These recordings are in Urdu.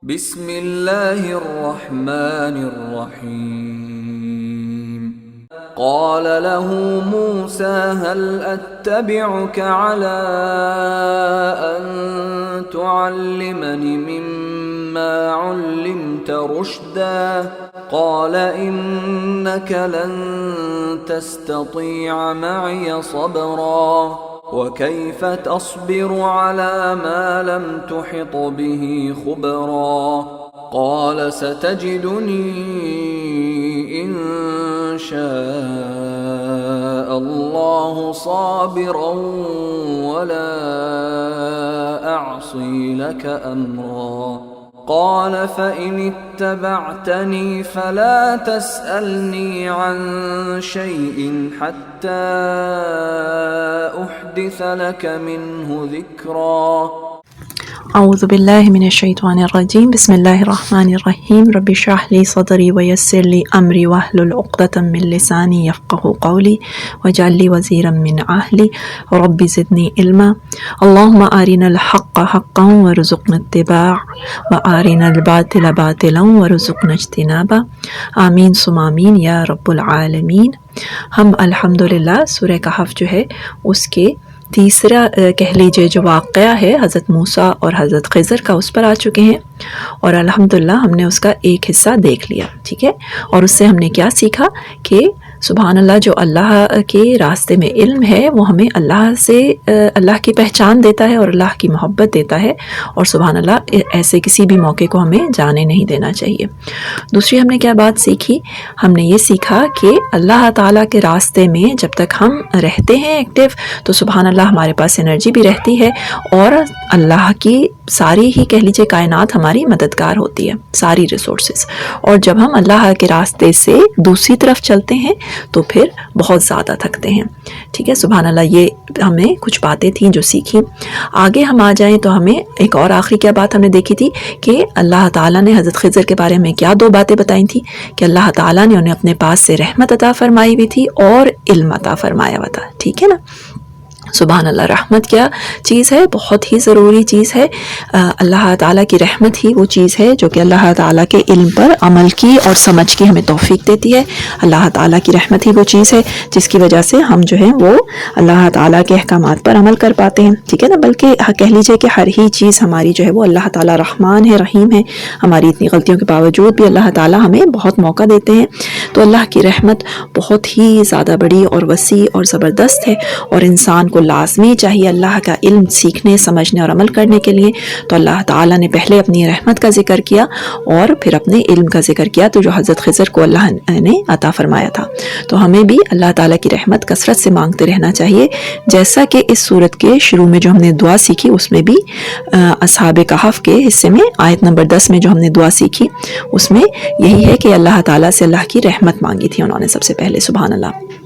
بسم اللہ الرحمن الرحیم قال له موسى هل اتبعك على ان تعلمني مما علمت رشدا قال انك لن تستطيع معي صبرا وكيف تصبر على ما لم تحط به خبرا قال ستجدني إن شاء الله صابرا ولا أعصي لك أمرا قال فإن اتبعتني فلا تسألني عن شيء حتى أحدث لك منه ذكرا اعوذ باللہ من الشیطان الرجیم بسم اللہ الرحمن الرحیم رب اشرح لی صدری ویسر لی امری واحلل عقدۃ من لسانی یفقهوا قولی واجعل لی وزیرا من اہلی رب زدنی علما اللہم ارنا الحق حقا وارزقنا اتباعہ وارنا الباطل باطلا وارزقنا اجتنابہ آمین ثم آمین یا رب العالمین۔ ہم الحمدللہ سورہ کہف جو ہے اس کے تیسرا کہہ لیجیے جو واقعہ ہے حضرت موسیٰ اور حضرت خضر کا اس پر آ چکے ہیں، اور الحمدللہ ہم نے اس کا ایک حصہ دیکھ لیا، ٹھیک ہے۔ اور اس سے ہم نے کیا سیکھا کہ سبحان اللہ جو اللہ کے راستے میں علم ہے وہ ہمیں اللہ سے اللہ کی پہچان دیتا ہے اور اللہ کی محبت دیتا ہے، اور سبحان اللہ ایسے کسی بھی موقع کو ہمیں جانے نہیں دینا چاہیے۔ دوسری ہم نے کیا بات سیکھی؟ ہم نے یہ سیکھا کہ اللہ تعالیٰ کے راستے میں جب تک ہم رہتے ہیں ایکٹیو تو سبحان اللہ ہمارے پاس انرجی بھی رہتی ہے، اور اللہ کی ساری ہی کہہ لیجیے کائنات ہماری مددگار ہوتی ہے، ساری ریسورسز۔ اور جب ہم اللہ کے راستے سے دوسری طرف چلتے ہیں تو پھر بہت زیادہ تھکتے ہیں، ٹھیک ہے۔ سبحان اللہ یہ ہمیں کچھ باتیں تھیں جو سیکھی۔ آگے ہم آ جائیں تو ہمیں ایک اور آخری کیا بات ہم نے دیکھی تھی کہ اللہ تعالیٰ نے حضرت خضر کے بارے میں کیا دو باتیں بتائی تھیں کہ اللہ تعالیٰ نے انہیں اپنے پاس سے رحمت عطا فرمائی ہوئی تھی اور علم عطا فرمایا ہوا تھا، ٹھیک ہے نا۔ سبحان اللہ، رحمت کیا چیز ہے؟ بہت ہی ضروری چیز ہے۔ اللہ تعالیٰ کی رحمت ہی وہ چیز ہے جو کہ اللہ تعالیٰ کے علم پر عمل کی اور سمجھ کی ہمیں توفیق دیتی ہے۔ اللہ تعالیٰ کی رحمت ہی وہ چیز ہے جس کی وجہ سے ہم جو ہیں وہ اللہ تعالیٰ کے احکامات پر عمل کر پاتے ہیں، ٹھیک ہے نا۔ بلکہ کہہ لیجیے کہ ہر ہی چیز ہماری جو ہے وہ اللہ تعالیٰ رحمان ہے، رحیم ہے۔ ہماری اتنی غلطیوں کے باوجود بھی اللہ تعالیٰ ہمیں بہت موقع دیتے ہیں، تو اللہ کی رحمت بہت ہی زیادہ بڑی اور وسیع اور زبردست ہے، اور انسان کو لازمی چاہیے اللہ کا علم سیکھنے، سمجھنے اور عمل کرنے کے لیے۔ تو اللہ تعالیٰ نے پہلے اپنی رحمت کا ذکر کیا اور پھر اپنے علم کا ذکر کیا، تو جو حضرت خضر کو اللہ نے عطا فرمایا تھا۔ تو ہمیں بھی اللہ تعالیٰ کی رحمت کثرت سے مانگتے رہنا چاہیے، جیسا کہ اس سورت کے شروع میں جو ہم نے دعا سیکھی اس میں بھی اصحاب کہف کے حصے میں آیت نمبر 10 میں جو ہم نے دعا سیکھی اس میں یہی ہے کہ اللہ تعالیٰ سے اللہ کی رحمت مانگی تھی انہوں نے سب سے پہلے، سبحان اللہ،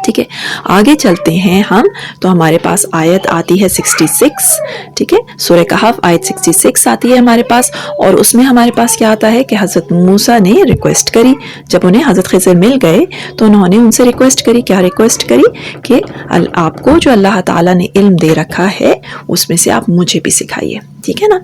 ٹھیک ہے۔ آگے چلتے ہیں ہم، تو ہمارے پاس آیت آتی ہے 66، ٹھیک ہے۔ سورہ کہف آیت 66 آتی ہے ہمارے پاس، اور اس میں ہمارے پاس کیا آتا ہے کہ حضرت موسیٰ نے ریکویسٹ کری، جب انہیں حضرت خضر مل گئے تو انہوں نے ان سے ریکویسٹ کری، کیا ریکویسٹ کری کہ آپ کو جو اللہ تعالیٰ نے علم دے رکھا ہے اس میں سے آپ مجھے بھی سکھائیے، ٹھیک ہے نا۔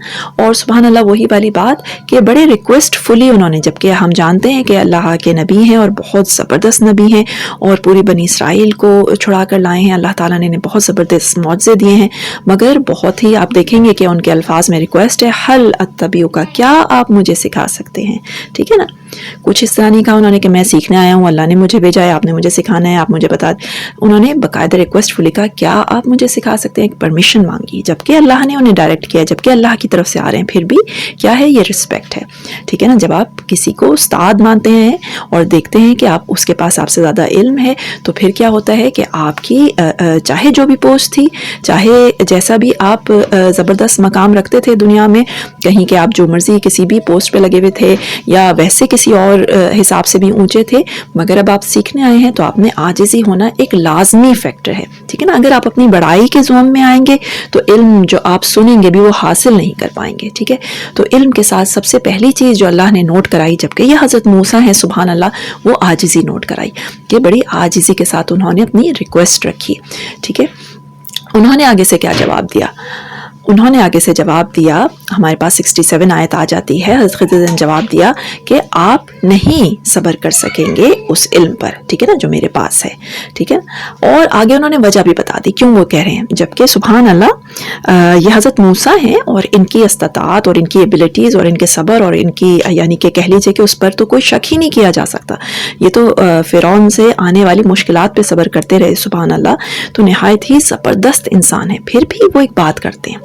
اور سبحان اللہ وہی والی بات کہ بڑے ریکویسٹ فلی انہوں نے، جبکہ ہم جانتے ہیں کہ اللہ کے نبی ہیں اور بہت زبردست نبی ہیں اور پوری بنی اسرائیل کو چھڑا کر لائے ہیں، اللہ تعالیٰ نے انہیں بہت زبردست معجزے دیے ہیں، مگر بہت ہی آپ دیکھیں گے کہ ان کے الفاظ میں ریکویسٹ ہے حل اتبعک، کیا آپ مجھے سکھا سکتے ہیں، ٹھیک ہے نا۔ کچھ اس طرح نہیں کہا انہوں نے کہ میں سیکھنے آیا ہوں، اللہ نے مجھے بھیجا ہے، آپ نے مجھے سکھانا ہے، آپ مجھے بتا دیں۔ انہوں نے باقاعدہ ریکویسٹ فلی کہا کیا آپ مجھے سکھا سکتے ہیں، پرمیشن مانگی، جبکہ اللہ نے انہیں ڈائریکٹ کیا، جبکہ اللہ کی طرف سے آ رہے ہیں، پھر بھی کیا ہے یہ رسپیکٹ ہے، ٹھیک ہے نا۔ جب آپ کسی کو استاد مانتے ہیں اور دیکھتے ہیں کہ آپ اس کے پاس آپ سے زیادہ علم ہے تو پھر کیا ہوتا ہے کہ آپ کی چاہے جو بھی پوسٹ تھی، چاہے جیسا بھی آپ زبردست مقام رکھتے تھے دنیا میں، کہیں کہ آپ جو مرضی کسی بھی پوسٹ پہ لگے ہوئے تھے یا ویسے کسی اور حساب سے بھی اونچے تھے، مگر اب آپ سیکھنے آئے ہیں تو آپ میں عاجزی ہونا ایک لازمی فیکٹر ہے، ٹھیک ہے نا۔ اگر آپ اپنی بڑائی کے زوم میں آئیں گے تو علم جو آپ سنیں گے بھی وہ حاصل نہیں کر پائیں گے، ٹھیک ہے۔ تو علم کے ساتھ سب سے پہلی چیز جو اللہ نے نوٹ کرائی، جبکہ یہ حضرت موسیٰ ہیں سبحان اللہ، وہ عاجزی نوٹ کرائی کہ بڑی عاجزی کے ساتھ انہوں نے اپنی ریکویسٹ رکھی، ٹھیک ہے۔ انہوں نے آگے سے کیا جواب دیا؟ انہوں نے آگے سے جواب دیا، ہمارے پاس 67 آیت آ جاتی ہے، حضرت خضر نے جواب دیا کہ آپ نہیں صبر کر سکیں گے اس علم پر، ٹھیک ہے نا، جو میرے پاس ہے، ٹھیک ہے۔ اور آگے انہوں نے وجہ بھی بتا دی کیوں وہ کہہ رہے ہیں، جبکہ سبحان اللہ یہ حضرت موسیٰ ہیں اور ان کی استطاعت اور ان کی ایبلٹیز اور ان کے صبر اور ان کی یعنی کہ کہہ لیجیے کہ اس پر تو کوئی شک ہی نہیں کیا جا سکتا، یہ تو فرعون سے آنے والی مشکلات پہ صبر کرتے رہے، سبحان اللہ، تو نہایت ہی زبردست انسان ہے، پھر بھی وہ ایک بات کرتے ہیں،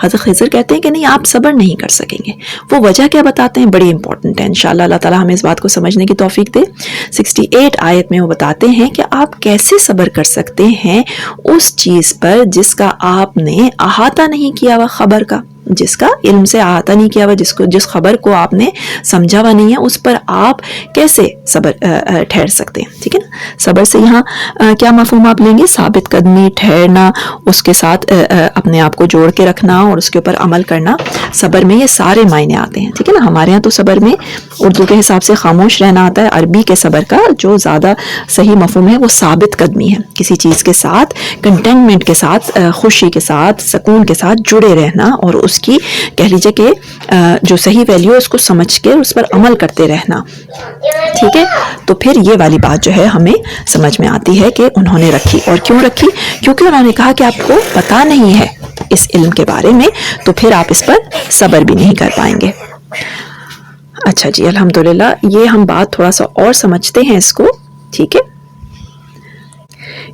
حضرت خضر کہتے ہیں کہ نہیں آپ صبر نہیں کر سکیں گے۔ وہ وجہ کیا بتاتے ہیں، بڑی امپورٹنٹ ہے، انشاءاللہ اللہ تعالیٰ ہمیں اس بات کو سمجھنے کی توفیق دے۔ 68 آیت میں وہ بتاتے ہیں کہ آپ کیسے صبر کر سکتے ہیں اس چیز پر جس کا آپ نے احاطہ نہیں کیا ہوا، خبر کا، جس کا علم سے احاطہ نہیں کیا ہوا، جس خبر کو آپ نے سمجھا ہوا نہیں ہے، اس پر آپ کیسے صبر ٹھہر سکتے ہیں، ٹھیک ہے نا۔ صبر سے یہاں کیا مفہوم آپ لیں گے، ثابت قدمی، ٹھہرنا، اس کے ساتھ اپنے آپ کو جوڑ کے رکھنا اور اس کے اوپر عمل کرنا، صبر میں یہ سارے معنی آتے ہیں، ٹھیک ہے نا۔ ہمارے ہاں تو صبر میں اردو کے حساب سے خاموش رہنا آتا ہے، عربی کے صبر کا جو زیادہ صحیح مفہوم ہے وہ ثابت قدمی ہے، کسی چیز کے ساتھ کنٹینٹمنٹ کے ساتھ، خوشی کے ساتھ، سکون کے ساتھ جڑے رہنا اور اس کی کہہ لیجیے کہ جو صحیح ویلیو ہے اس کو سمجھ کے اس پر عمل کرتے رہنا، ٹھیک ہے۔ تو پھر یہ والی بات جو ہے ہمیں سمجھ میں آتی ہے کہ انہوں نے رکھی، اور کیوں رکھی، کیونکہ انہوں نے کہا کہ آپ کو پتہ نہیں ہے اس علم کے بارے میں، تو پھر آپ اس پر صبر بھی نہیں کر پائیں گے۔ اچھا جی، الحمدللہ یہ ہم بات تھوڑا سا اور سمجھتے ہیں اس کو، ٹھیک ہے۔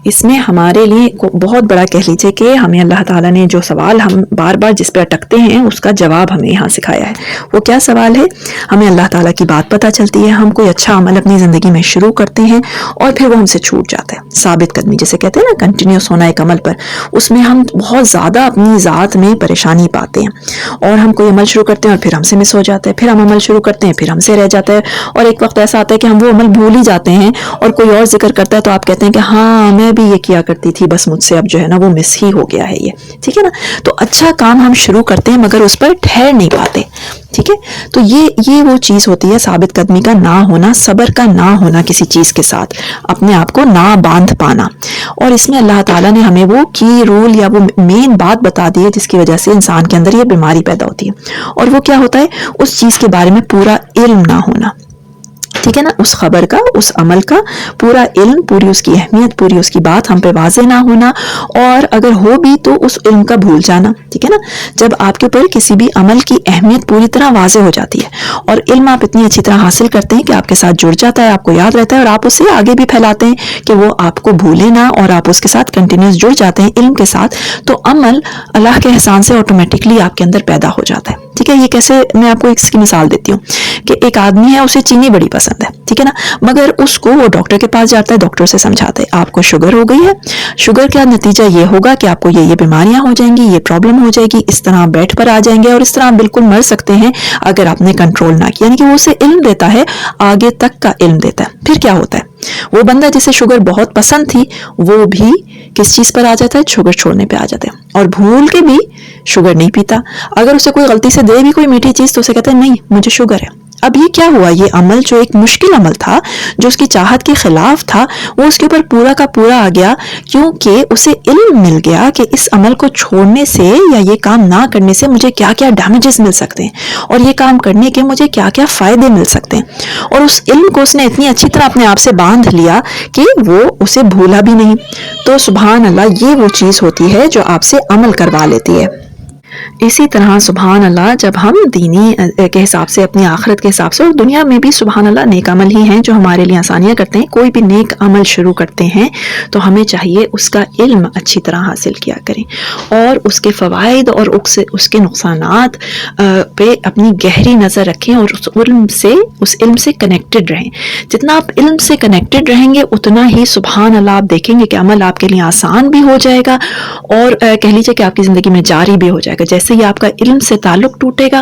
اس میں ہمارے لیے بہت بڑا کہہ لیجیے کہ ہمیں اللہ تعالیٰ نے جو سوال ہم بار بار جس پہ اٹکتے ہیں اس کا جواب ہمیں یہاں سکھایا ہے۔ وہ کیا سوال ہے، ہمیں اللہ تعالیٰ کی بات پتہ چلتی ہے، ہم کوئی اچھا عمل اپنی زندگی میں شروع کرتے ہیں اور پھر وہ ہم سے چھوٹ جاتا ہے، ثابت قدمی جسے کہتے ہیں نا، کنٹینیوس ہونا ایک عمل پر، اس میں ہم بہت زیادہ اپنی ذات میں پریشانی پاتے ہیں، اور ہم کوئی عمل شروع کرتے ہیں اور پھر ہم سے مس ہو جاتا ہے، پھر ہم عمل شروع کرتے ہیں پھر ہم سے رہ جاتا ہے، اور ایک وقت ایسا آتا ہے کہ ہم وہ عمل بھول ہی جاتے ہیں اور کوئی اور ذکر کرتا ہے تو آپ کہتے ہیں کہ ہاں میں بھی یہ کیا کرتی تھی، بس مجھ سے اب جو ہے نا وہ مس ہی ہو گیا ہے یہ، ٹھیک ہے نا۔ تو اچھا کام ہم شروع کرتے ہیں مگر اس پر ٹھہر نہیں پاتے، ٹھیک ہے۔ تو یہ وہ چیز ہوتی ہے ثابت قدمی کا نہ ہونا، صبر کا نہ ہونا، کسی چیز کے ساتھ اپنے آپ کو نہ باندھ پانا۔ اور اس میں اللہ تعالیٰ نے ہمیں وہ کی رول یا وہ مین بات بتا دی ہے جس کی وجہ سے انسان کے اندر یہ بیماری پیدا ہوتی ہے، اور وہ کیا ہوتا ہے، اس چیز کے بارے میں پورا علم نہ ہونا، ٹھیک ہے نا، اس خبر کا، اس عمل کا پورا علم، پوری اس کی اہمیت، پوری اس کی بات ہم پہ واضح نہ ہونا، اور اگر ہو بھی تو اس علم کا بھول جانا، ٹھیک ہے نا۔ جب آپ کے اوپر کسی بھی عمل کی اہمیت پوری طرح واضح ہو جاتی ہے اور علم آپ اتنی اچھی طرح حاصل کرتے ہیں کہ آپ کے ساتھ جڑ جاتا ہے، آپ کو یاد رہتا ہے، اور آپ اسے آگے بھی پھیلاتے ہیں کہ وہ آپ کو بھولے نہ، اور آپ اس کے ساتھ کنٹینیوس جڑ جاتے ہیں علم کے ساتھ، تو عمل اللہ کے احسان سے آٹومیٹکلی آپ کے اندر پیدا ہو جاتا ہے، ٹھیک ہے۔ یہ کیسے، میں آپ کو اس کی مثال دیتی ہوں کہ ایک آدمی ہے، اسے چینی بڑی پسند ہے، ٹھیک ہے نا، مگر اس کو وہ ڈاکٹر کے پاس جاتا ہے، ڈاکٹر سے سمجھاتا ہے آپ کو شوگر ہو گئی ہے، شوگر کا نتیجہ یہ ہوگا کہ آپ کو یہ بیماریاں ہو جائیں گی، یہ پرابلم ہو جائے گی، اس طرح بیڈ پر آ جائیں گے اور اس طرح آپ بالکل مر سکتے ہیں اگر آپ نے کنٹرول نہ کیا، یعنی کہ وہ اسے علم دیتا ہے، آگے تک کا علم دیتا ہے۔ پھر کیا ہوتا ہے، وہ بندہ جسے شوگر بہت پسند تھی وہ بھی کس چیز پر آ جاتا ہے، شوگر چھوڑنے پہ آ جاتا ہے، اور بھول کے بھی شوگر نہیں پیتا۔ اگر اسے کوئی غلطی سے دے بھی کوئی میٹھی چیز تو اسے کہتا ہے نہیں مجھے شوگر ہے۔ اب یہ کیا ہوا، یہ عمل جو ایک مشکل عمل تھا، جو اس کی چاہت کے خلاف تھا، وہ اس کے اوپر پورا کا پورا آ گیا، کیونکہ اسے علم مل گیا کہ اس عمل کو چھوڑنے سے یا یہ کام نہ کرنے سے مجھے کیا کیا ڈیمیجز مل سکتے ہیں، اور یہ کام کرنے کے مجھے کیا کیا فائدے مل سکتے ہیں، اور اس علم کو اس نے اتنی اچھی طرح اپنے آپ سے باندھ لیا کہ وہ اسے بھولا بھی نہیں۔ تو سبحان اللہ یہ وہ چیز ہوتی ہے جو آپ سے عمل کروا لیتی ہے۔ اسی طرح سبحان اللہ جب ہم دینی کے حساب سے، اپنی آخرت کے حساب سے، اور دنیا میں بھی سبحان اللہ نیک عمل ہی ہیں جو ہمارے لیے آسانیاں کرتے ہیں، کوئی بھی نیک عمل شروع کرتے ہیں تو ہمیں چاہیے اس کا علم اچھی طرح حاصل کیا کریں، اور اس کے فوائد اور اس کے نقصانات پہ اپنی گہری نظر رکھیں، اور اس علم سے کنیکٹڈ رہیں۔ جتنا آپ علم سے کنیکٹڈ رہیں گے اتنا ہی سبحان اللہ آپ دیکھیں گے کہ عمل آپ کے لیے آسان بھی ہو جائے گا، اور کہہ لیجیے کہ آپ کی زندگی میں جاری بھی ہو جائے گا۔ جیسے ہی آپ کا علم سے تعلق ٹوٹے گا،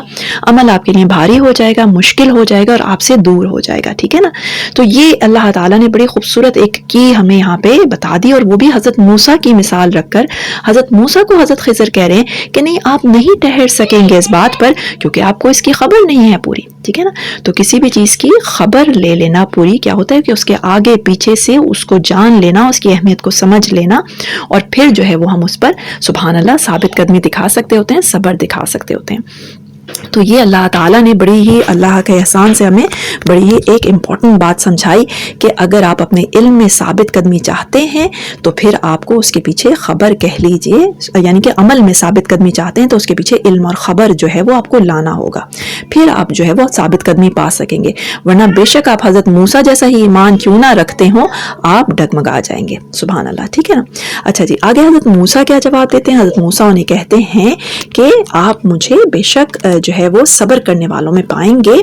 عمل آپ کے لیے بھاری ہو جائے گا، مشکل ہو جائے گا، اور آپ سے دور ہو جائے گا، ٹھیک ہے نا۔ تو یہ اللہ تعالیٰ نے بڑی خوبصورت ایک کی ہمیں یہاں پہ بتا دی، اور وہ بھی حضرت موسیٰ کی مثال رکھ کر۔ حضرت موسیٰ کو حضرت خضر کہہ رہے ہیں کہ نہیں آپ نہیں ٹھہر سکیں گے اس بات پر، کیونکہ آپ کو اس کی خبر نہیں ہے پوری، ٹھیک ہے نا. تو کسی بھی چیز کی خبر لے لینا پوری، کیا ہوتا ہے کہ اس کے آگے پیچھے سے اس کو جان لینا، اس کی اہمیت کو سمجھ لینا، اور پھر جو ہے وہ ہم اس پر سبحان اللہ ثابت قدمی دکھا سکتے ہوتے ہیں، صبر دکھا سکتے ہوتے ہیں. تو یہ اللہ تعالیٰ نے بڑی ہی اللہ کے احسان سے ہمیں بڑی ہی ایک امپورٹنٹ بات سمجھائی کہ اگر آپ اپنے علم میں ثابت قدمی چاہتے ہیں تو پھر آپ کو اس کے پیچھے خبر کہہ لیجئے، یعنی کہ عمل میں ثابت قدمی چاہتے ہیں تو اس کے پیچھے علم اور خبر جو ہے وہ آپ کو لانا ہوگا، پھر آپ جو ہے وہ ثابت قدمی پا سکیں گے. ورنہ بے شک آپ حضرت موسیٰ جیسا ہی ایمان کیوں نہ رکھتے ہوں، آپ ڈگمگا جائیں گے. سبحان اللہ. ٹھیک ہے نا. اچھا جی، آگے حضرت موسیٰ کیا جواب دیتے ہیں؟ حضرت موسیٰ انہیں کہتے ہیں کہ آپ مجھے بے شک جو ہے وہ صبر کرنے والوں میں پائیں گے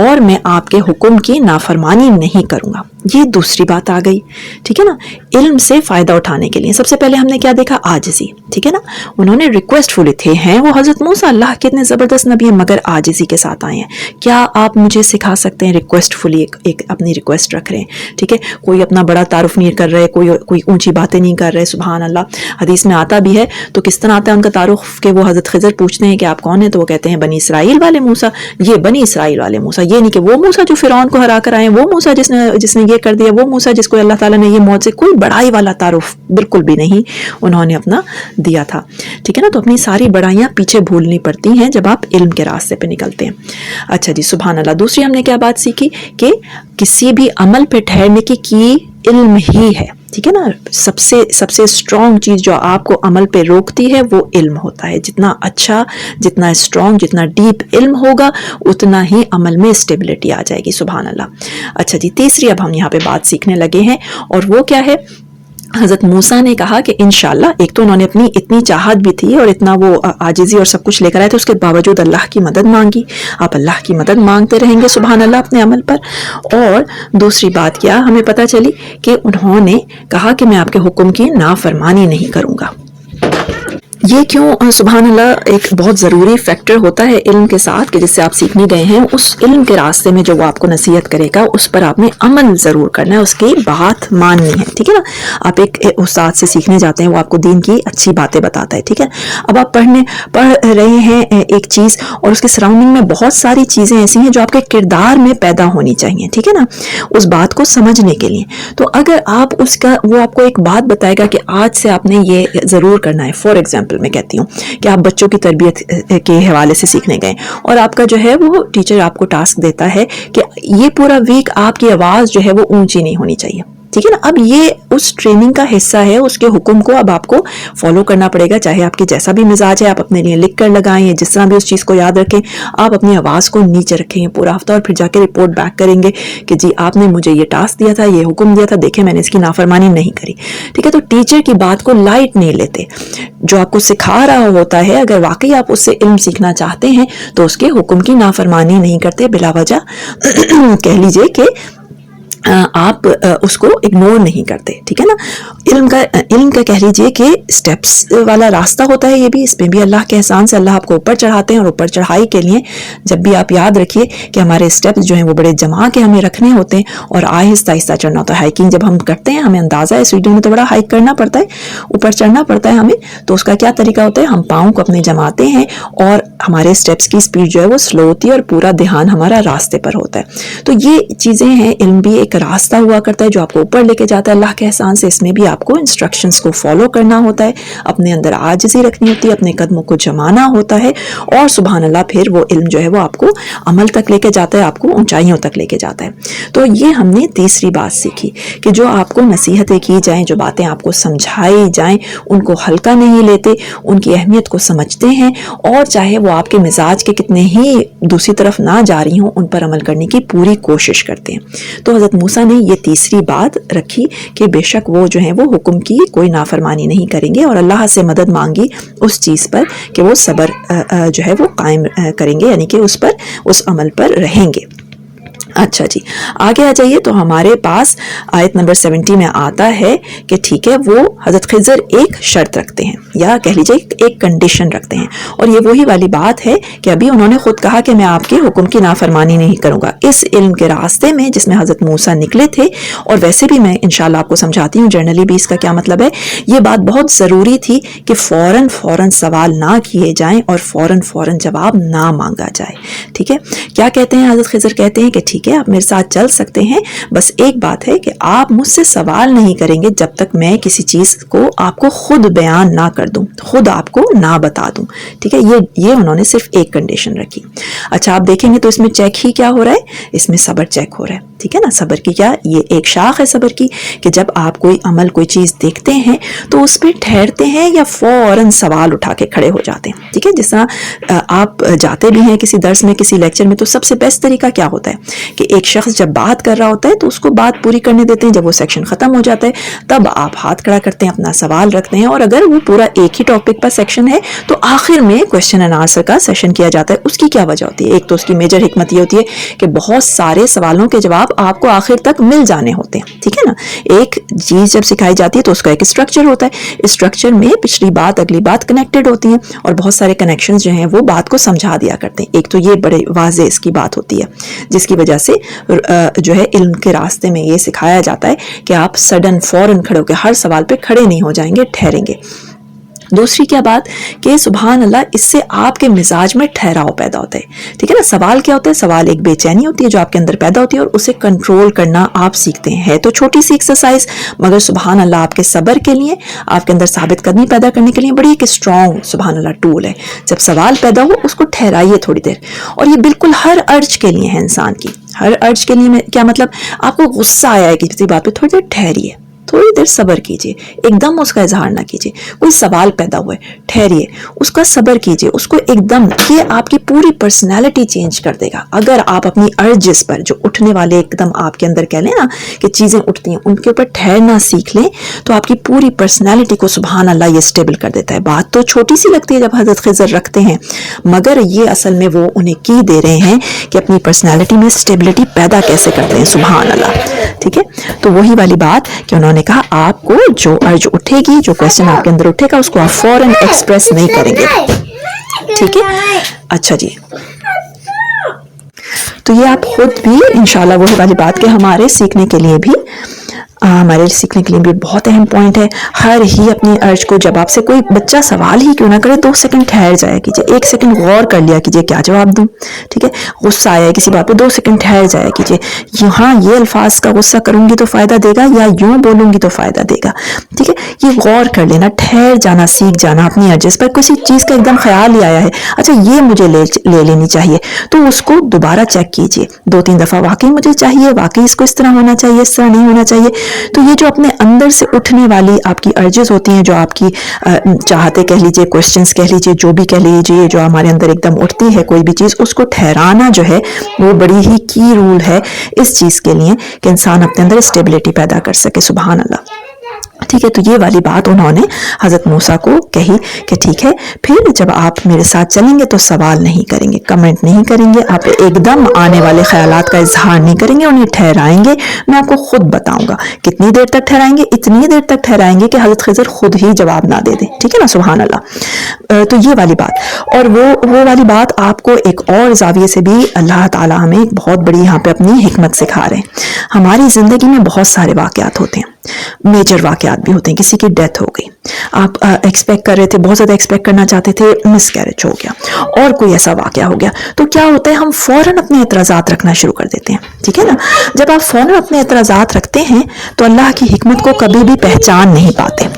اور میں آپ کے حکم کی نافرمانی نہیں کروں گا. یہ دوسری بات آ گئی. ٹھیک ہے نا. علم سے فائدہ اٹھانے کے لیے سب سے پہلے ہم نے کیا دیکھا؟ عاجزی. ٹھیک ہے نا. انہوں نے ریکویسٹ فلی تھے، ہیں وہ حضرت موسیٰ، اللہ کے اتنے زبردست نبی ہیں، مگر عاجزی کے ساتھ آئے ہیں. کیا آپ مجھے سکھا سکتے ہیں؟ ریکویسٹ فلی ایک اپنی ریکویسٹ رکھ رہے ہیں. ٹھیک ہے. کوئی اپنا بڑا تعارف نہیں کر رہے، کوئی اونچی باتیں نہیں کر رہے. سبحان اللہ. حدیث میں آتا بھی ہے تو کس طرح آتا ہے ان کا تعارف کہ وہ حضرت خضر پوچھتے ہیں کہ آپ کون ہیں، تو وہ کہتے ہیں بنی اسرائیل والے موسیٰ. یہ بنی اسرائیل والے موسیٰ، یہ نہیں کہ وہ موسیٰ جو فرعون کو ہرا کر آئے، وہ موسیٰ جس نے یہ کر دیا، وہ موسیٰ جس کو اللہ تعالیٰ نے یہ موت سے، کوئی بڑائی والا تعارف بالکل بھی نہیں انہوں نے اپنا دیا تھا. ٹھیک ہے نا. تو اپنی ساری بڑائیاں پیچھے بھولنی پڑتی ہیں جب آپ علم کے راستے پہ نکلتے ہیں. اچھا جی، سبحان اللہ. دوسری ہم نے کیا بات سیکھی کہ کسی بھی عمل پہ ٹھہرنے کی علم ہی ہے. ٹھیک ہے نا. سب سے اسٹرانگ چیز جو آپ کو عمل پہ روکتی ہے وہ علم ہوتا ہے. جتنا اچھا، جتنا اسٹرانگ، جتنا ڈیپ علم ہوگا اتنا ہی عمل میں اسٹیبلٹی آ جائے گی. سبحان اللہ. اچھا جی، تیسری اب ہم یہاں پہ بات سیکھنے لگے ہیں، اور وہ کیا ہے؟ حضرت موسیٰ نے کہا کہ انشاءاللہ، ایک تو انہوں نے اپنی اتنی چاہت بھی تھی اور اتنا وہ عاجزی اور سب کچھ لے کر آئے تھے، اس کے باوجود اللہ کی مدد مانگی. آپ اللہ کی مدد مانگتے رہیں گے سبحان اللہ اپنے عمل پر. اور دوسری بات کیا ہمیں پتہ چلی کہ انہوں نے کہا کہ میں آپ کے حکم کی نافرمانی نہیں کروں گا. یہ کیوں سبحان اللہ ایک بہت ضروری فیکٹر ہوتا ہے علم کے ساتھ کہ جس سے آپ سیکھنے گئے ہیں، اس علم کے راستے میں جو وہ آپ کو نصیحت کرے گا اس پر آپ نے عمل ضرور کرنا ہے، اس کی بات ماننی ہے. ٹھیک ہے نا. آپ ایک استاد سے سیکھنے جاتے ہیں، وہ آپ کو دین کی اچھی باتیں بتاتا ہے. ٹھیک ہے. اب آپ پڑھ رہے ہیں ایک چیز اور اس کے سراؤنڈنگ میں بہت ساری چیزیں ایسی ہیں جو آپ کے کردار میں پیدا ہونی چاہیے. ٹھیک ہے نا. اس بات کو سمجھنے کے لیے تو اگر آپ وہ آپ کو ایک بات بتائے گا کہ آج سے آپ نے یہ ضرور کرنا ہے. فار ایگزامپل میں کہتی ہوں کہ آپ بچوں کی تربیت کے حوالے سے سیکھنے گئے اور آپ کا جو ہے وہ ٹیچر آپ کو ٹاسک دیتا ہے کہ یہ پورا ویک آپ کی آواز جو ہے وہ اونچی نہیں ہونی چاہیے. ٹھیک ہے نا. اب یہ اس ٹریننگ کا حصہ ہے، اس کے حکم کو اب آپ کو فالو کرنا پڑے گا، چاہے آپ کی جیسا بھی مزاج ہے. آپ اپنے لیے لکھ کر لگائیں یا جس طرح بھی اس چیز کو یاد رکھیں. آپ اپنی آواز کو نیچے رکھیں گے پورا ہفتہ اور پھر جا کے رپورٹ بیک کریں گے کہ جی آپ نے مجھے یہ ٹاسک دیا تھا، یہ حکم دیا تھا، دیکھیں میں نے اس کی نافرمانی نہیں کری. ٹھیک ہے. تو ٹیچر کی بات کو لائٹ نہیں لیتے. جو آپ کو سکھا رہا ہوتا ہے اگر واقعی آپ اس سے علم سیکھنا چاہتے ہیں تو اس کے حکم کی نافرمانی نہیں کرتے بلا وجہ. کہہ لیجئے کہ آپ اس کو اگنور نہیں کرتے. ٹھیک ہے نا. علم کا کہہ لیجئے کہ سٹیپس والا راستہ ہوتا ہے. یہ بھی اس پہ بھی اللہ کے احسان سے اللہ آپ کو اوپر چڑھاتے ہیں، اور اوپر چڑھائی کے لیے جب بھی آپ یاد رکھیے کہ ہمارے سٹیپس جو ہیں وہ بڑے جما کے ہمیں رکھنے ہوتے ہیں اور آہستہ آہستہ چڑھنا ہوتا ہے. ہائیکنگ جب ہم کرتے ہیں ہمیں اندازہ ہے سیڑھیوں میں تو بڑا ہائیک کرنا پڑتا ہے، اوپر چڑھنا پڑتا ہے ہمیں. تو اس کا کیا طریقہ ہوتا ہے؟ ہم پاؤں کو اپنے جماتے ہیں اور ہمارے سٹیپس کی سپیڈ جو ہے وہ سلو ہوتی ہے اور پورا دھیان ہمارا راستے پر ہوتا ہے. تو یہ چیزیں ہیں. علم بھی ایک راستہ ہوا کرتا ہے جو آپ کو اوپر لے کے جاتا ہے اللہ کے احسان سے. اس میں بھی آپ کو انسٹرکشنز کو فالو کرنا ہوتا ہے، اپنے اندر عاجزی رکھنی ہوتی ہے، اپنے قدموں کو جمانا ہوتا ہے، اور سبحان اللہ پھر وہ علم جو ہے وہ آپ کو عمل تک لے کے جاتا ہے، آپ کو اونچائیوں تک لے کے جاتا ہے. تو یہ ہم نے تیسری بات سیکھی کہ جو آپ کو نصیحتیں کی جائیں، جو باتیں آپ کو سمجھائی جائیں، ان کو ہلکا نہیں لیتے، ان کی اہمیت کو سمجھتے ہیں، اور چاہے وہ آپ کے مزاج کے کتنے ہی دوسری طرف نہ جا رہی ہوں ان پر عمل کرنے کی پوری کوشش کرتے ہیں. تو حضرت موسیٰ نے یہ تیسری بات رکھی کہ بے شک وہ جو ہیں وہ حکم کی کوئی نافرمانی نہیں کریں گے، اور اللہ سے مدد مانگی اس چیز پر کہ وہ صبر جو ہے وہ قائم کریں گے، یعنی کہ اس عمل پر رہیں گے. اچھا جی آگے آ جائیے. تو ہمارے پاس آیت نمبر 70 میں آتا ہے کہ ٹھیک ہے وہ حضرت خضر ایک شرط رکھتے ہیں یا کہہ لیجیے ایک کنڈیشن رکھتے ہیں, اور یہ وہی والی بات ہے کہ ابھی انہوں نے خود کہا کہ میں آپ کے حکم کی نافرمانی نہیں کروں گا. اس علم کے راستے میں جس میں حضرت موسیٰ نکلے تھے, اور ویسے بھی میں انشاءاللہ آپ کو سمجھاتی ہوں جنرلی بھی اس کا کیا مطلب ہے, یہ بات بہت ضروری تھی کہ فوراً سوال نہ کیے جائیں اور فوراً جواب نہ مانگا جائے. ٹھیک ہے, کیا کہتے ہیں حضرت خضر؟ کہتے ہیں کہ ٹھیک ہے آپ میرے ساتھ چل سکتے ہیں, بس ایک بات ہے کہ آپ مجھ سے سوال نہیں کریں گے جب تک میں کسی چیز کو آپ کو خود بیان نہ کر دوں, خود آپ کو نہ بتا دوں. ٹھیک ہے, یہ انہوں نے صرف ایک کنڈیشن رکھی. اچھا آپ دیکھیں گے تو اس میں چیک ہی کیا ہو رہا ہے, اس میں صبر چیک ہو رہا ہے. ٹھیک ہے نا, صبر کی کیا یہ ایک شاخ ہے صبر کی, کہ جب آپ کوئی عمل کوئی چیز دیکھتے ہیں تو اس پہ ٹھہرتے ہیں یا فوراً سوال اٹھا کے کھڑے ہو جاتے ہیں. ٹھیک ہے, جس طرح آپ جاتے بھی ہیں کسی درس میں کسی لیکچر میں, تو سب سے بیسٹ طریقہ کیا ہوتا ہے کہ ایک شخص جب بات کر رہا ہوتا ہے تو اس کو بات پوری کرنے دیتے ہیں, جب وہ سیکشن ختم ہو جاتا ہے تب آپ ہاتھ کھڑا کرتے ہیں, اپنا سوال رکھتے ہیں, اور اگر وہ پورا ایک ہی ٹاپک پر سیکشن ہے تو آخر میں کویسچن اینڈ آنسر کا سیشن کیا جاتا ہے. اس کی کیا وجہ ہوتی ہے؟ ایک تو اس کی میجر حکمت یہ ہوتی ہے کہ بہت سارے سوالوں کے جواب آپ کو آخر تک مل جانے ہوتے ہیں. ٹھیک ہے نا, ایک چیز جب سکھائی جاتی ہے تو اس کا ایک اسٹرکچر ہوتا ہے, اسٹرکچر میں پچھلی بات اگلی بات کنیکٹڈ ہوتی ہیں, اور بہت سارے کنیکشنز جو ہیں وہ بات کو سمجھا دیا کرتے ہیں. ایک تو یہ بڑے واضح اس کی بات ہوتی ہے جس کی وجہ سے جو ہے علم کے راستے میں یہ سکھایا جاتا ہے کہ آپ سڈن فوراً کھڑے ہو کے ہر سوال پہ کھڑے نہیں ہو جائیں گے, ٹھہریں گے. دوسری کیا بات کہ سبحان اللہ اس سے آپ کے مزاج میں ٹھہراؤ پیدا ہوتا ہے. ٹھیک ہے نا, سوال کیا ہوتا ہے؟ سوال ایک بے چینی ہوتی ہے جو آپ کے اندر پیدا ہوتی ہے, اور اسے کنٹرول کرنا آپ سیکھتے ہیں. ہے تو چھوٹی سی ایکسرسائز, مگر سبحان اللہ آپ کے صبر کے لیے, آپ کے اندر ثابت قدمی پیدا کرنے کے لیے بڑی ایک اسٹرانگ سبحان اللہ ٹول ہے. جب سوال پیدا ہو اس کو ٹھہرائیے تھوڑی دیر, اور یہ بالکل ہر ارج کے لیے ہے انسان کی, ہر ارج کے لیے. کیا مطلب؟ آپ کو غصہ آیا ہے کسی بات پہ, تھوڑی دیر ٹھہریے, تھوڑی دیر صبر کیجئے, ایک دم اس کا اظہار نہ کیجئے. کوئی سوال پیدا ہوا ہے, ٹھہریے, اس کا صبر کیجئے, اس کو ایک دم. یہ آپ کی پوری پرسنالٹی چینج کر دے گا. اگر آپ اپنی ارجز پر جو اٹھنے والے ایک دم آپ کے اندر کہہ لیں نا کہ چیزیں اٹھتی ہیں, ان کے اوپر ٹھہرنا سیکھ لیں تو آپ کی پوری پرسنالٹی کو سبحان اللہ یہ اسٹیبل کر دیتا ہے. بات تو چھوٹی سی لگتی ہے جب حضرت خضر رکھتے ہیں, مگر یہ اصل میں وہ انہیں کی دے رہے ہیں کہ اپنی پرسنالٹی میں اسٹیبلٹی پیدا کیسے کرتے ہیں. سبحان اللہ. ٹھیک ہے, تو وہی والی بات کہ انہوں نے کہا آپ کو جو ارج اٹھے گی, جو کویسچن آپ کے اندر اٹھے گا, اس کو آپ فوراً ایکسپریس نہیں کریں گے. ٹھیک ہے, اچھا جی. تو یہ آپ خود بھی انشاءاللہ وہی والی بات کہ ہمارے سیکھنے کے لیے بھی بہت اہم پوائنٹ ہے. ہر ہی اپنی ارج کو, جب آپ سے کوئی بچہ سوال ہی کیوں نہ کرے, 2 سیکنڈ ٹھہر جایا کیجیے, 1 سیکنڈ غور کر لیا کیجیے کیا جواب دوں. ٹھیک ہے, غصہ آیا ہے کسی بات پہ, 2 سیکنڈ ٹھہر جایا کیجیے, یہاں یہ الفاظ کا غصہ کروں گی تو فائدہ دے گا یا یوں بولوں گی تو فائدہ دے گا. ٹھیک ہے, یہ غور کر لینا, ٹھہر جانا, سیکھ جانا اپنی ارجز پر. کسی چیز کا ایک دم خیال ہی آیا ہے, اچھا یہ مجھے لے لینی چاہیے, تو اس کو دوبارہ چیک کیجیے 2-3 دفعہ, واقعی مجھے چاہیے, واقعی اس کو اس طرح ہونا چاہیے, اس طرح نہیں ہونا چاہیے. تو یہ جو اپنے اندر سے اٹھنے والی آپ کی ارجز ہوتی ہیں, جو آپ کی چاہتے کہہ لیجیے, کوشچنز کہہ لیجیے, جو بھی کہہ لیجیے, جو ہمارے اندر ایک دم اٹھتی ہے کوئی بھی چیز, اس کو ٹھہرانا جو ہے وہ بڑی ہی کی رول ہے اس چیز کے لیے کہ انسان اپنے اندر اسٹیبلٹی پیدا کر سکے. سبحان اللہ. ٹھیک ہے, تو یہ والی بات انہوں نے حضرت موسیٰ کو کہی کہ ٹھیک ہے, پھر جب آپ میرے ساتھ چلیں گے تو سوال نہیں کریں گے, کمنٹ نہیں کریں گے, آپ ایک دم آنے والے خیالات کا اظہار نہیں کریں گے, انہیں ٹھہرائیں گے. میں آپ کو خود بتاؤں گا کتنی دیر تک ٹھہرائیں گے, اتنی دیر تک ٹھہرائیں گے کہ حضرت خضر خود ہی جواب نہ دے دیں. ٹھیک ہے نا, سبحان اللہ. تو یہ والی بات, اور وہ والی بات آپ کو ایک اور زاویے سے بھی اللہ تعالیٰ ہمیں ایک بہت بڑی یہاں پہ اپنی حکمت سکھا رہے ہیں. ہماری زندگی میں بہت سارے واقعات ہوتے ہیں, میجر واقعات بھی ہوتے ہیں. کسی کی ڈیتھ ہو گئی, آپ ایکسپیکٹ کر رہے تھے, بہت زیادہ ایکسپیکٹ کرنا چاہتے تھے, مس کیریج ہو گیا, اور کوئی ایسا واقعہ ہو گیا, تو کیا ہوتا ہے, ہم فوراً اپنے اعتراضات رکھنا شروع کر دیتے ہیں. ٹھیک ہے نا, جب آپ فوراً اپنے اعتراضات رکھتے ہیں تو اللہ کی حکمت کو کبھی بھی پہچان نہیں پاتے.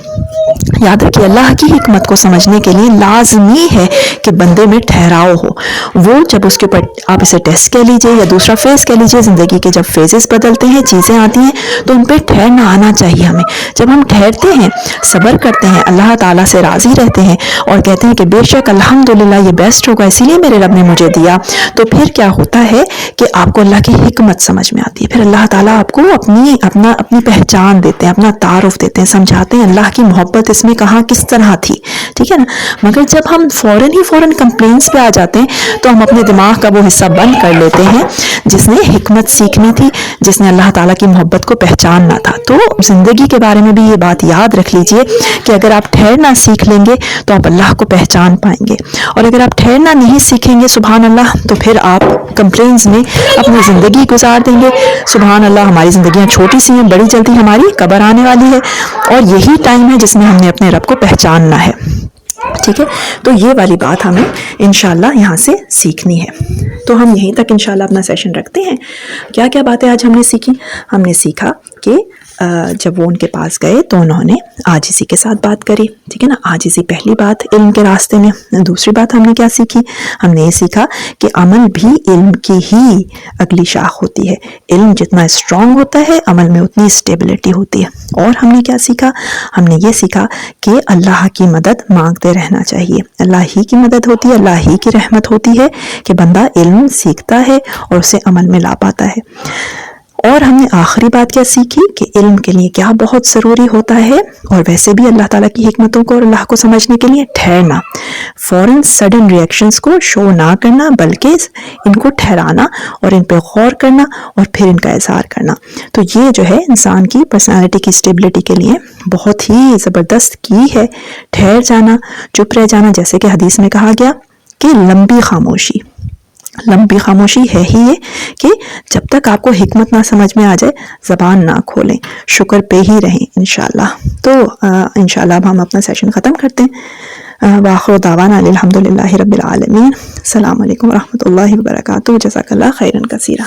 یاد رکھیے, اللہ کی حکمت کو سمجھنے کے لیے لازمی ہے کہ بندے میں ٹھہراؤ ہو. وہ جب اس کے اوپر آپ اسے ٹیسٹ کہہ لیجئے یا دوسرا فیز کہہ لیجئے, زندگی کے جب فیزز بدلتے ہیں, چیزیں آتی ہیں, تو ان پہ ٹھہرنا آنا چاہیے ہمیں. جب ہم ٹھہرتے ہیں, صبر کرتے ہیں, اللہ تعالیٰ سے راضی رہتے ہیں اور کہتے ہیں کہ بے شک الحمدللہ یہ بیسٹ ہوگا, اسی لیے میرے رب نے مجھے دیا, تو پھر کیا ہوتا ہے کہ آپ کو اللہ کی حکمت سمجھ میں آتی ہے. پھر اللہ تعالیٰ آپ کو اپنی پہچان دیتے ہیں, اپنا تعارف دیتے ہیں, سمجھاتے ہیں اللہ کی محبت اس میں کہاں کس طرح تھی. ٹھیک ہے نا, مگر جب ہم فوراً کمپلینس پہ آ جاتے ہیں تو ہم اپنے دماغ کا وہ حصہ بند کر لیتے ہیں جس نے حکمت سیکھنی تھی، جس نے اللہ تعالیٰ کی محبت کو پہچاننا تھا. تو زندگی کے بارے میں بھی یہ بات یاد رکھ لیجئے کہ اگر آپ ٹھہرنا سیکھ لیں گے تو آپ اللہ کو پہچان پائیں گے، اور اگر آپ ٹھہرنا نہیں سیکھیں گے سبحان اللہ تو پھر آپ کمپلینز میں اپنی زندگی گزار دیں گے. سبحان اللہ، ہماری زندگیاں چھوٹی سی ہیں، بڑی جلدی ہماری قبر آنے والی ہے، اور یہی ٹائم ہے جس میں ہم نے اپنے رب کو پہچاننا ہے. ٹھیک ہے، تو یہ والی بات ہمیں انشاءاللہ یہاں سے سیکھنی ہے. تو ہم یہیں تک انشاءاللہ اپنا سیشن رکھتے ہیں. کیا کیا باتیں آج ہم نے سیکھی؟ ہم نے سیکھا کہ جب وہ ان کے پاس گئے تو انہوں نے عاجزی کے ساتھ بات کری. ٹھیک ہے نا، عاجزی پہلی بات علم کے راستے میں. دوسری بات ہم نے کیا سیکھی؟ ہم نے یہ سیکھا کہ عمل بھی علم کی ہی اگلی شاخ ہوتی ہے. علم جتنا اسٹرانگ ہوتا ہے عمل میں اتنی اسٹیبلٹی ہوتی ہے. اور ہم نے کیا سیکھا؟ ہم نے یہ سیکھا کہ اللہ کی مدد مانگتے رہنا چاہیے. اللہ ہی کی مدد ہوتی ہے، اللہ ہی کی رحمت ہوتی ہے کہ بندہ علم سیکھتا ہے اور اسے عمل میں لا پاتا ہے. اور ہم نے آخری بات کیا سیکھی کہ علم کے لیے کیا بہت ضروری ہوتا ہے، اور ویسے بھی اللہ تعالیٰ کی حکمتوں کو اور اللہ کو سمجھنے کے لیے ٹھہرنا، فوراً سڈن ریئیکشنز کو شو نہ کرنا بلکہ ان کو ٹھہرانا اور ان پہ غور کرنا اور پھر ان کا اظہار کرنا. تو یہ جو ہے انسان کی پرسنالٹی کی اسٹیبلٹی کے لیے بہت ہی زبردست کی ہے. ٹھہر جانا، چپ رہ جانا، جیسے کہ حدیث میں کہا گیا کہ لمبی خاموشی ہے ہی یہ کہ جب تک آپ کو حکمت نہ سمجھ میں آ جائے زبان نہ کھولیں، شکر پہ ہی رہیں انشاءاللہ. تو انشاءاللہ اب ہم اپنا سیشن ختم کرتے ہیں. وآخر دعوانا الحمدللہ رب العالمین. السلام علیکم ورحمۃ اللہ وبرکاتہ. جزاک اللہ خیرا کثیرا.